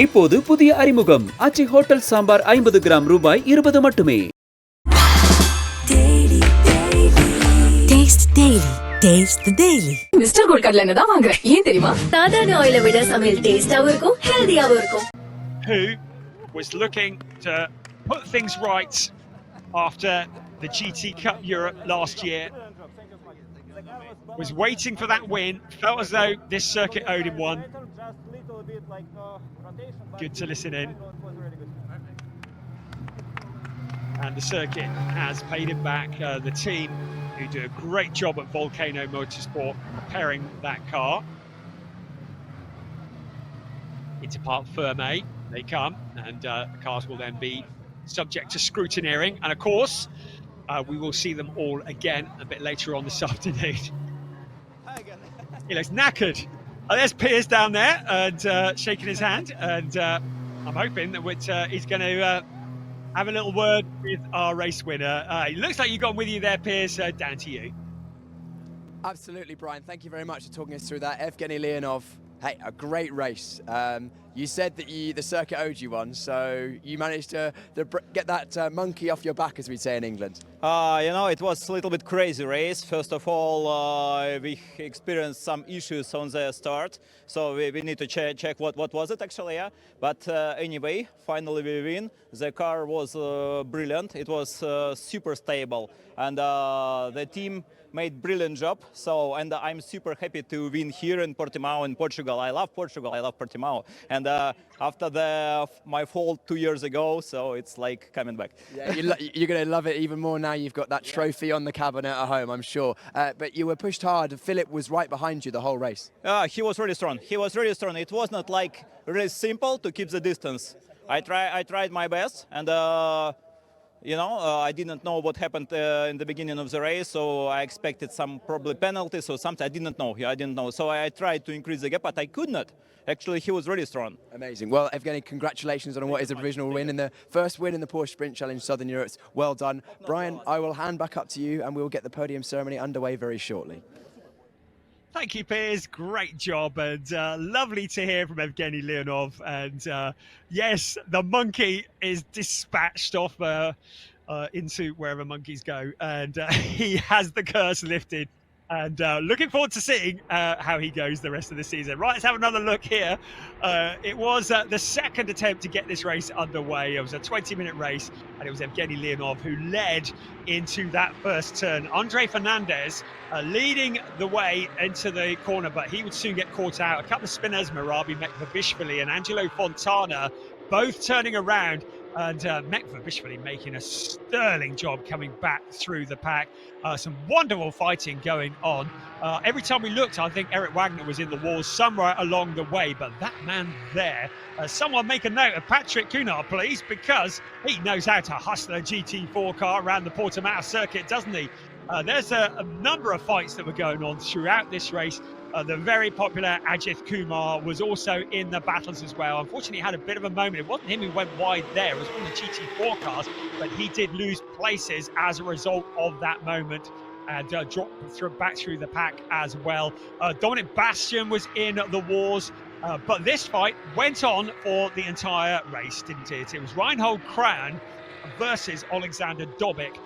இப்போது புதிய அறிமுகம் ஆச்சி ஹோட்டல் சாம்பார் 50 கிராம் ரூபாய் 20 மட்டுமே. மிஸ்டர் கோல்ட் கடலை தான் வாங்குறேன். ஏன் தெரியுமா? சாதாரண ஆயிலை விட சமையல் டேஸ்டாவும் இருக்கும், ஹெல்தியாவும் இருக்கும். Who was looking to put things right after the GT Cup Europe last year, was waiting for that win, felt as though this circuit owed him one. Good to listen in. And the circuit has paid him back. The team, who do a great job at Volcano Motorsport preparing that car. Into Parc Ferme they come, and the cars will then be subject to scrutineering. And of course, we will see them all again a bit later on this afternoon. He looks knackered. There's Piers down there and shaking his hand, and I'm hoping that he's going to have a little word with our race winner. It looks like you got with you there, Piers. Down to you. Absolutely, Brian. Thank you very much for talking us through that. Evgeny Leonov, hey, a great race. You said that the circuit owed you one, so you managed to get that monkey off your back, as we say in England. It was a little bit crazy race. First of all, we experienced some issues on the start, so we need to check what was it actually. Yeah? But anyway, finally we win. The car was brilliant. It was super stable, and the team made brilliant job. And I'm super happy to win here in Portimão in Portugal. I love Portugal. I love Portimão. And after my fall 2 years ago, so it's like coming back. Yeah, you're going to love it even more now you've got that trophy on the cabinet at home, I'm sure. But you were pushed hard. Philip was right behind you the whole race. He was really strong. It was not like really simple to keep the distance. I tried my best, and I didn't know what happened in the beginning of the race, so I expected some probably penalties or something. I didn't know. So I tried to increase the gap, but I could not. Actually, he was really strong. Amazing. Well, Evgeny, congratulations on what is a provisional win and the first win in the Porsche Sprint Challenge Southern Europe. Well done. Brian, I will hand back up to you and we'll get the podium ceremony underway very shortly. Thank you, Piers. Great job, and lovely to hear from Evgeny Leonov. And yes, the monkey is dispatched off into wherever monkeys go, and he has the curse lifted. And looking forward to seeing how he goes the rest of the season. Right, let's have another look here. It was the second attempt to get this race underway. It was a 20-minute race, and it was Evgeny Leonov who led into that first turn. Andre Fernandez leading the way into the corner, but he would soon get caught out. A couple of spinners, Marabi Mekvabishvili and Angelo Fontana, both turning around, and Mekvabishvili making a sterling job coming back through the pack. Some wonderful fighting going on. Every time we looked, I think Eric Wagner was in the walls somewhere along the way, but that man there, someone make a note of Patrick Cunard, please, because he knows how to hustle a GT4 car around the Portimão circuit, doesn't he? There's a number of fights that were going on throughout this race. The very popular Ajith Kumar was also in the battles as well. Unfortunately, he had a bit of a moment. It wasn't him who went wide there. It was one of the GT4 cars, but he did lose places as a result of that moment and dropped back through the pack as well. Dominic Bastian was in the wars, but this fight went on for the entire race, didn't it? It was Reinhold Kran versus Alexander Dobik.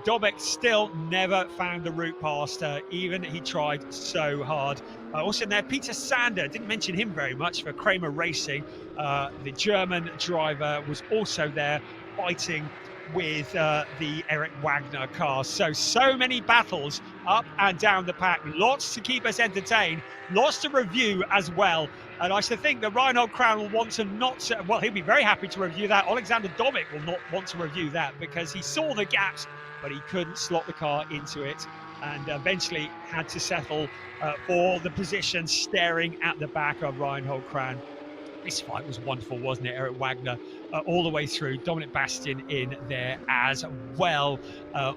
Dobik still never found the route past, even he tried so hard. Also in there, Peter Sander, didn't mention him very much for Kramer Racing. The German driver was also there fighting with the Eric Wagner car. So many battles up and down the pack. Lots to keep us entertained, lots to review as well. And I should think that Reinhold Crown will want to he'll be very happy to review that. Alexander Dobik will not want to review that because he saw the gaps, but he couldn't slot the car into it, and eventually had to settle for the position staring at the back of Reinhold Kran. This fight was wonderful, wasn't it? Eric Wagner all the way through. Dominic Bastian in there as well.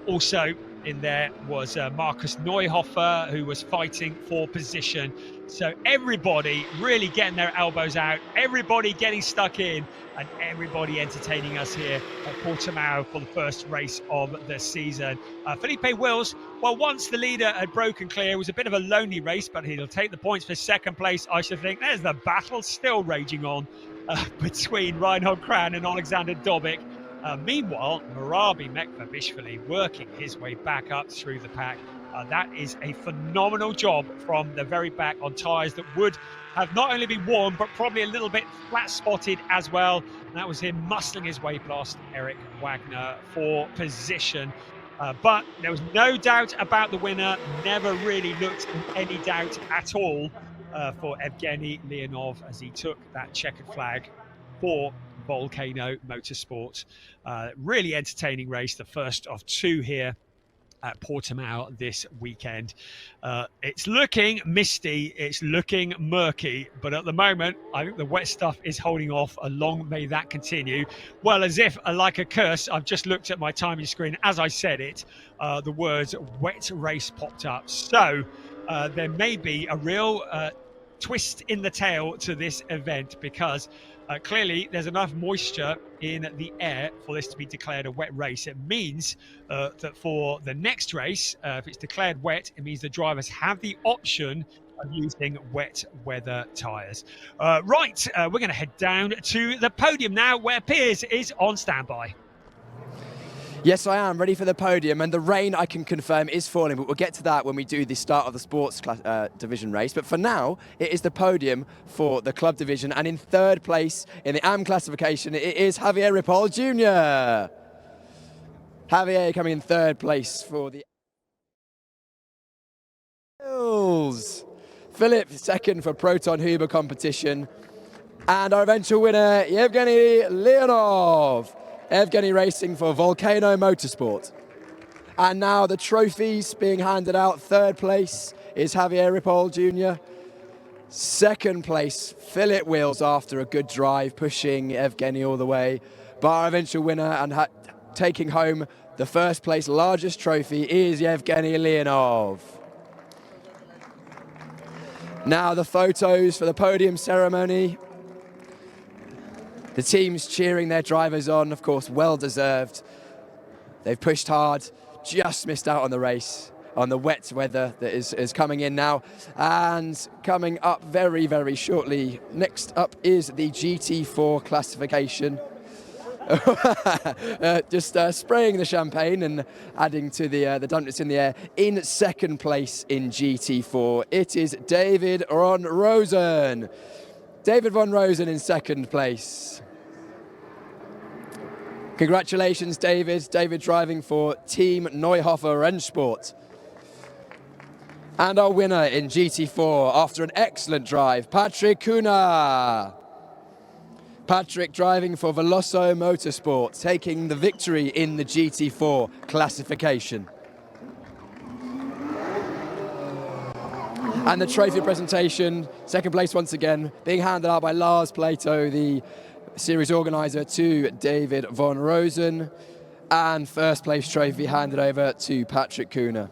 Also in there was Markus Neuhofer, who was fighting for position. So everybody really getting their elbows out, everybody getting stuck in, and everybody entertaining us here at Portimão for the first race of the season. Felipe Wills, well, once the leader had broken clear, it was a bit of a lonely race, but he'll take the points for second place, I should think. There's the battle still raging on between Reinhold Kran and Alexander Dobik. Meanwhile, Marabi Mekvabishvili working his way back up through the pack. That is a phenomenal job from the very back on tyres that would have not only been worn, but probably a little bit flat-spotted as well. And that was him muscling his way past Eric Wagner for position. But there was no doubt about the winner, never really looked in any doubt at all for Evgeny Leonov as he took that checkered flag for Volcano Motorsport. Really entertaining race, the first of two here at Portimão this weekend. It's looking misty, it's looking murky, but at the moment I think the wet stuff is holding off. Long may that continue. Well, as if like a curse, I've just looked at my timing screen as I said it, the words wet race popped up. So there may be a real twist in the tail to this event, because clearly there's enough moisture in the air for this to be declared a wet race. It means that for the next race, if it's declared wet, it means the drivers have the option of using wet weather tyres. Right, we're going to head down to the podium now, where Piers is on standby. Yes, I am ready for the podium, and the rain, I can confirm, is falling, but we'll get to that when we do the start of the sports division race. But for now, it is the podium for the club division, and in third place in the AM classification, it is Javier Ripoll Jr. Javier coming in third place for the Hills. Philip second for Proton Huber competition, and our eventual winner, Evgeny Leonov. Evgeny racing for Volcano Motorsport. And now the trophies being handed out. Third place is Javier Ripoll Jr. Second place, Philip Wheels after a good drive, pushing Evgeny all the way. But our eventual winner and taking home the first place largest trophy is Evgeny Leonov. Now the photos for the podium ceremony. The teams cheering their drivers on, of course, well deserved. They've pushed hard, just missed out on the race, on the wet weather that is coming in now. And coming up very, very shortly, next up is the GT4 classification. Just spraying the champagne and adding to the dump that's in the air. In second place in GT4, it is David von Rosen. David von Rosen in second place. Congratulations, David. David driving for Team Neuhofer Rennsport. And our winner in GT4 after an excellent drive, Patrick Kuna. Patrick driving for Veloso Motorsport, taking the victory in the GT4 classification. And the trophy presentation, second place once again, being handed out by Lars Plato, the series organizer, to David von Rosen. And first place trophy handed over to Patrick Kuna.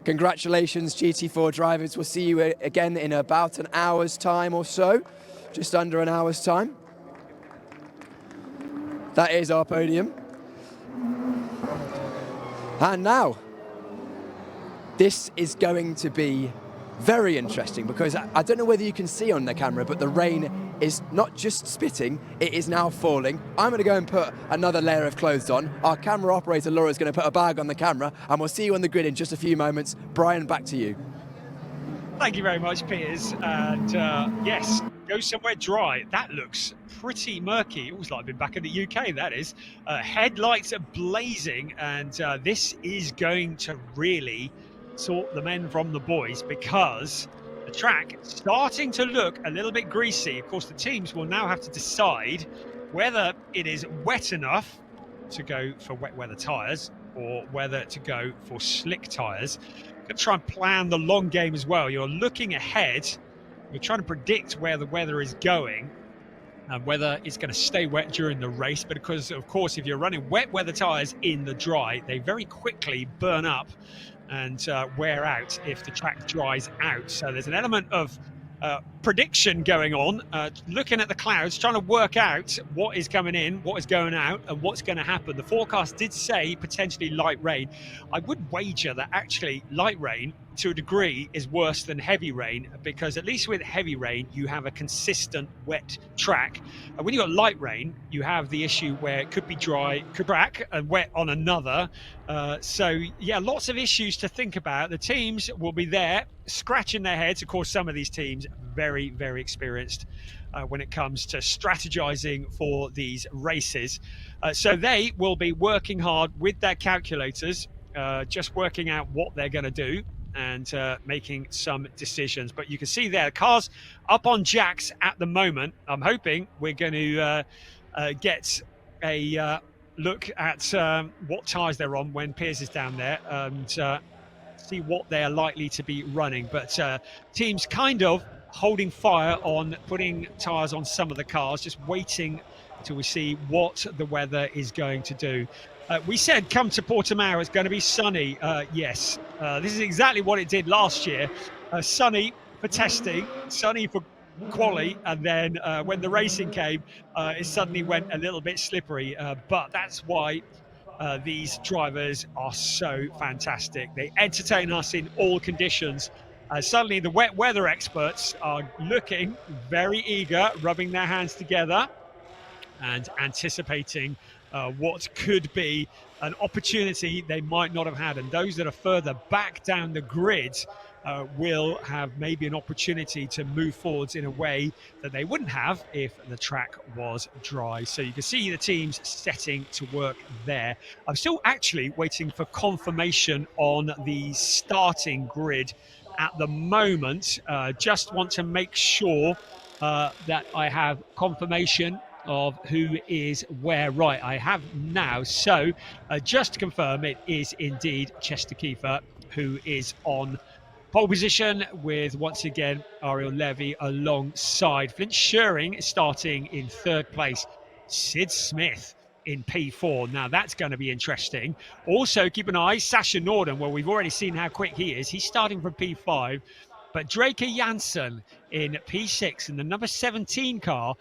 Congratulations, GT4 drivers. We'll see you again in about an hour's time or so, just under an hour's time. That is our podium. And now, this is going to be very interesting, because I don't know whether you can see on the camera, but the rain is not just spitting, it is now falling. I'm going to go and put another layer of clothes on. Our camera operator Laura is going to put a bag on the camera, and we'll see you on the grid in just a few moments. Brian, back to you. Thank you very much, Piers. And yes, go somewhere dry. That looks pretty murky. It was like I've been back in the UK, that is. Headlights are blazing, and this is going to really sort the men from the boys, because the track is starting to look a little bit greasy. Of course, the teams will now have to decide whether it is wet enough to go for wet weather tyres or whether to go for slick tyres. Going to try and plan the long game as well. You're looking ahead, you're trying to predict where the weather is going and whether it's going to stay wet during the race. But because, of course, if you're running wet weather tyres in the dry, they very quickly burn up and wear out if the track dries out. So there's an element of prediction going on, looking at the clouds, trying to work out what is coming in, what is going out, and what's going to happen. The forecast did say potentially light rain. I would wager that actually light rain to a degree is worse than heavy rain, because at least with heavy rain you have a consistent wet track. When you've got light rain, you have the issue where it could be dry, could crack, and wet on another. So yeah, lots of issues to think about. The teams will be there scratching their heads. Of course, some of these teams very, very experienced when it comes to strategizing for these races. So they will be working hard with their calculators, just working out what they're going to do and making some decisions. But you can see there, cars up on jacks at the moment. I'm hoping we're going to get a look at what tyres they're on when Piers is down there, and see what they're likely to be running. But teams kind of holding fire on putting tyres on some of the cars, just waiting till we see what the weather is going to do. We said come to Portimão, it's going to be sunny. Yes, this is exactly what it did last year. Sunny for testing, sunny for quali, and then when the racing came, it suddenly went a little bit slippery. But that's why these drivers are so fantastic. They entertain us in all conditions. Suddenly the wet weather experts are looking very eager, rubbing their hands together and anticipating what could be an opportunity they might not have had. And those that are further back down the grid will have maybe an opportunity to move forwards in a way that they wouldn't have if the track was dry. So you can see the teams setting to work there. I'm still actually waiting for confirmation on the starting grid at the moment. Just want to make sure that I have confirmation of who is where. Right, I have now. So just to confirm, it is indeed Chester Kiefer who is on pole position, with once again Ariel Levy alongside. Flint Schuring is starting in third place. Sid Smith in P4. Now that's going to be interesting. Also keep an eye, Sasha Norden, well, we've already seen how quick he is. He's starting from P5. But Draker Janssen in P6 in the number 17 car.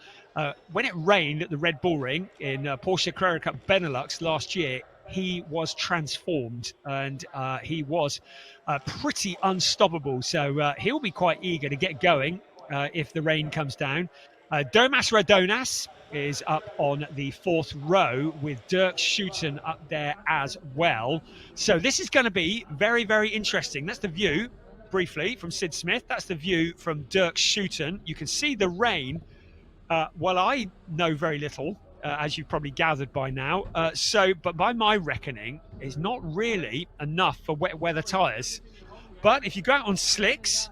When it rained at the Red Bull Ring in Porsche Carrera Cup Benelux last year, he was transformed, and he was pretty unstoppable. So he'll be quite eager to get going if the rain comes down. Domas Radonas is up on the fourth row with Dirk Schuten up there as well. So this is going to be very, very interesting. That's the view, briefly, from Sid Smith. That's the view from Dirk Schuten. You can see the rain. Well, I know very little, as you've probably gathered by now. But by my reckoning, it's not really enough for wet weather tyres. But if you go out on slicks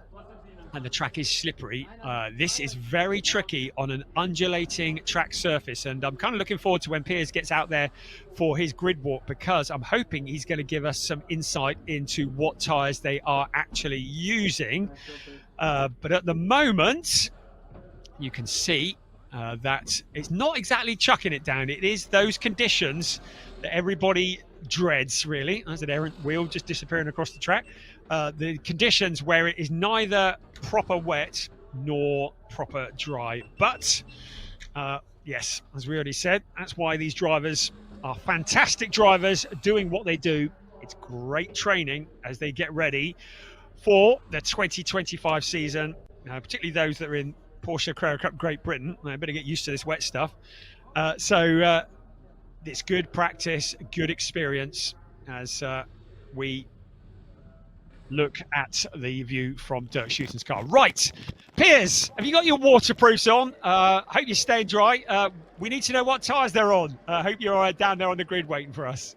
and the track is slippery, this is very tricky on an undulating track surface. And I'm kind of looking forward to when Piers gets out there for his grid walk, because I'm hoping he's going to give us some insight into what tyres they are actually using. But at the moment, you can see that it's not exactly chucking it down. It is those conditions that everybody dreads, really. As an errant wheel just disappearing across the track. The conditions where it is neither proper wet nor proper dry. But yes, as we already said, that's why these drivers are fantastic drivers doing what they do. It's great training as they get ready for the 2025 season, particularly those that are in Porsche Carrera Cup Great Britain. I better get used to this wet stuff. So it's good practice, good experience as we look at the view from Dirk Schuten's car. Right, Piers, have you got your waterproofs on? Hope you're staying dry. We need to know what tyres they're on. Hope you're down there on the grid waiting for us.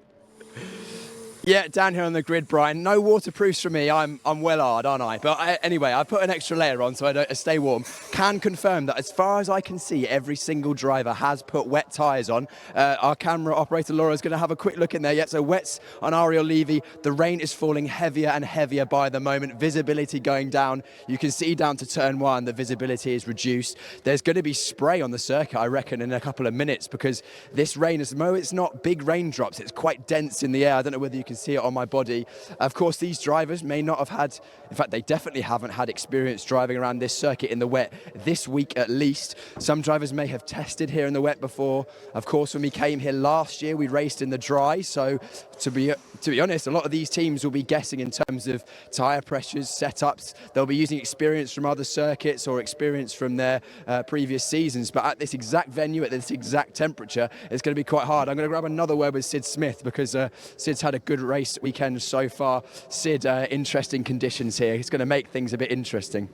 Yeah, down here on the grid, Brian. No waterproofs for me. I'm well hard, aren't I? But anyway, I put an extra layer on so I stay warm. Can confirm that as far as I can see, every single driver has put wet tyres on. Our camera operator Laura is going to have a quick look in there. Yeah, so wets on Ariel Levy. The rain is falling heavier and heavier by the moment. Visibility going down. You can see down to turn one, the visibility is reduced. There's going to be spray on the circuit, I reckon, in a couple of minutes, because this rain, it's not big raindrops. It's quite dense in the air. I don't know whether you can see it on my body. Of course, these drivers may not have had, in fact, they definitely haven't had experience driving around this circuit in the wet. this week at least. Some drivers may have tested here in the wet before. Of course, when we came here last year, we raced in the dry. So to be honest, a lot of these teams will be guessing in terms of tyre pressures, setups. They'll be using experience from other circuits or experience from their previous seasons. But at this exact venue, at this exact temperature, it's going to be quite hard. I'm going to grab another word with Sid Smith because Sid's had a good race weekend so far. Sid, interesting conditions here. It's going to make things a bit interesting.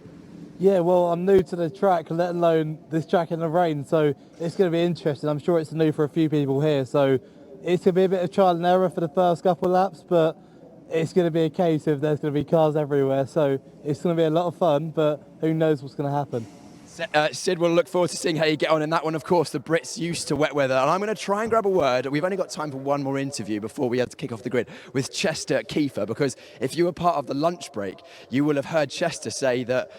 Yeah, well, I'm new to the track, let alone this track in the rain, so it's going to be interesting. I'm sure it's new for a few people here, so it's going to be a bit of trial and error for the first couple of laps, but it's going to be a case of there's going to be cars everywhere, so it's going to be a lot of fun, but who knows what's going to happen. Sid, we'll look forward to seeing how you get on in that one. Of course, the Brits used to wet weather, and I'm going to try and grab a word. We've only got time for one more interview before we have to kick off the grid with Chester Kiefer, because if you were part of the lunch break, you will have heard Chester say that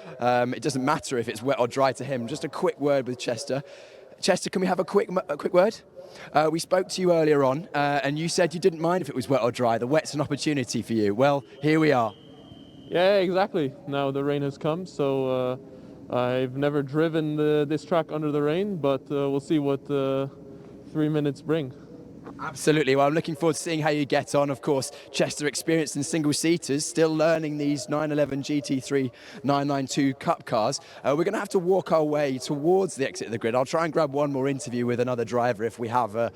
it doesn't matter if it's wet or dry to him. Just a quick word with Chester. Chester, can we have a quick word? We spoke to you earlier on, and you said you didn't mind if it was wet or dry. The wet's an opportunity for you. Well, here we are. Yeah, exactly. Now the rain has come, so I've never driven this track under the rain, but we'll see what 3 minutes bring. Absolutely. Well, I'm looking forward to seeing how you get on. Of course, Chester experienced in single-seaters, still learning these 911 GT3 992 Cup cars. We're going to have to walk our way towards the exit of the grid. I'll try and grab one more interview with another driver if we have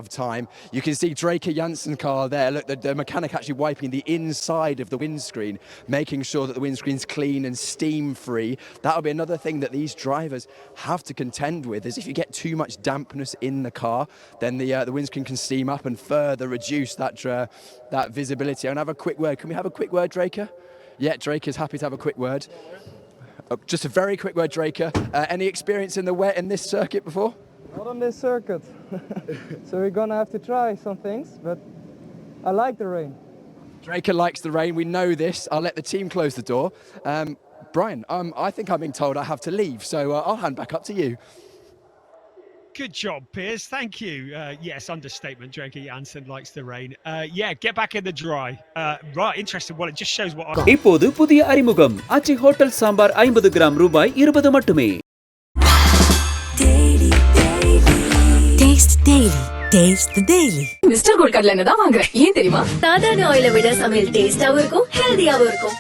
time. You can see Draker Jansen's car there. Look, the mechanic actually wiping the inside of the windscreen, making sure that the windscreen's clean and steam-free. That'll be another thing that these drivers have to contend with, is if you get too much dampness in the car, then the windscreen can steam up and further reduce that visibility. I'm going to have a quick word. Can we have a quick word, Draker? Yeah, Draker's happy to have a quick word. Just a very quick word, Draker. Any experience in the wet in this circuit before? Not on this circuit. So we're going to have to try some things, but I like the rain. Draker likes the rain. We know this. I'll let the team close the door. Brian, I think I'm being told I have to leave, so I'll hand back up to you. Good job, Piers. Thank you. Yes, understatement. Draker Jansen likes the rain. Yeah, get back in the dry. Right, interesting. Well, it just shows what I... இப்போது புதிய அறிமுகம் ஆச்சி hotel sambar 50 gram ரூபாய் 20 மட்டுமே. Taste Daily. Taste the Daily. Mister Gold கடலை எண்ணெய் தான் வாங்குறேன். ஏன் தெரியுமா? சாதாரண ஆயிலை விட சமையல் டேஸ்டாவும் இருக்கும், ஹெல்தியாவும் இருக்கும்.